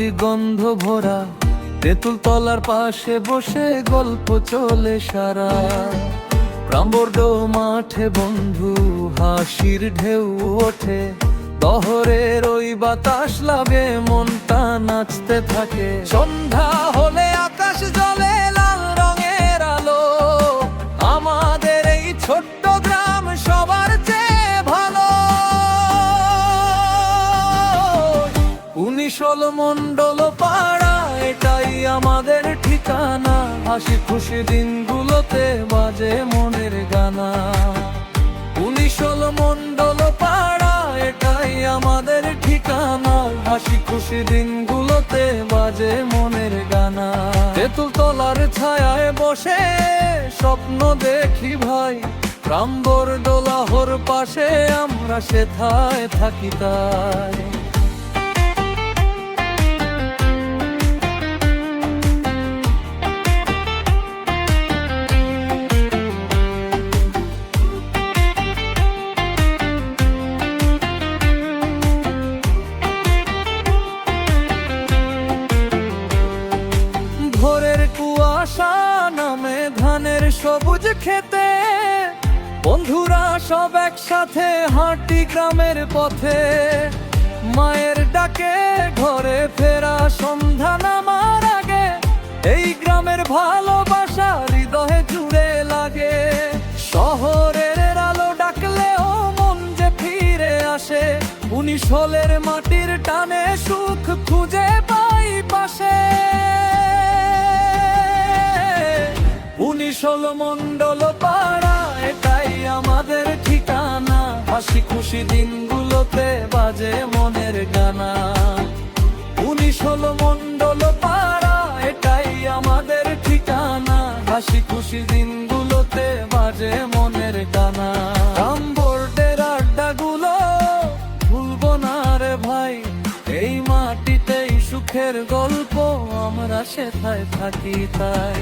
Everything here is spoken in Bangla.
নদী গন্ধ ভরা, তেঁতুল তলার পাশে বসে গল্প চলে সারা। প্রাম্বর্ড মাঠে বন্ধু হাসির ঢেউ ওঠে, দহরের ওই বাতাস লাগে, মনটা নাচতে থাকে। সন্ধ্যা হলে আকাশ জ্বলে লাল রঙের আলো, আমাদের এই ছোট্ট গ্রাম সবার চেয়ে ভালো। 19 মণ্ডল পাড়া, এটাই আমাদের ঠিকানা, হাসি খুশি দিনগুলোতে বাজে মনের গানা। 19 মণ্ডল পাড়া, এটাই আমাদের ঠিকানা, হাসি খুশি দিনগুলোতে বাজে মনের গানা। তেঁতুল তলার ছায়ায় বসে স্বপ্ন দেখি ভাই, প্রাম্বর্ড লাহোর পাশে আমরা সেথায় থাকি তাই। ভোরের কুয়াশা নামে ধানের সবুজ খেতে, বন্ধুরা সব একসাথে হাঁটি গ্রামের পথে। মায়ের ডাকে ঘরে ফেরা সন্ধ্যা নামার আগে, এই গ্রামের ভালোবাসা হৃদয়ে জুড়ে লাগে। শহরের আলো ডাকলেও মন যে ফিরে আসে, 19 মাটির টানে সুখ খুঁজে পাই পাশে। 19 মণ্ডল পাড়া, এটাই আমাদের ঠিকানা, হাসি খুশি দিনগুলোতে বাজে মনের গানা। 19 মণ্ডল পাড়া, এটাই আমাদের ঠিকানা, হাসি খুশি দিনগুলোতে বাজে মনের গানা। প্রাম্বর্ডের আড্ডাগুলো ভুলবো না রে ভাই, এই মাটিতেই সুখের গল্প, আমরা সেথায় থাকি তাই।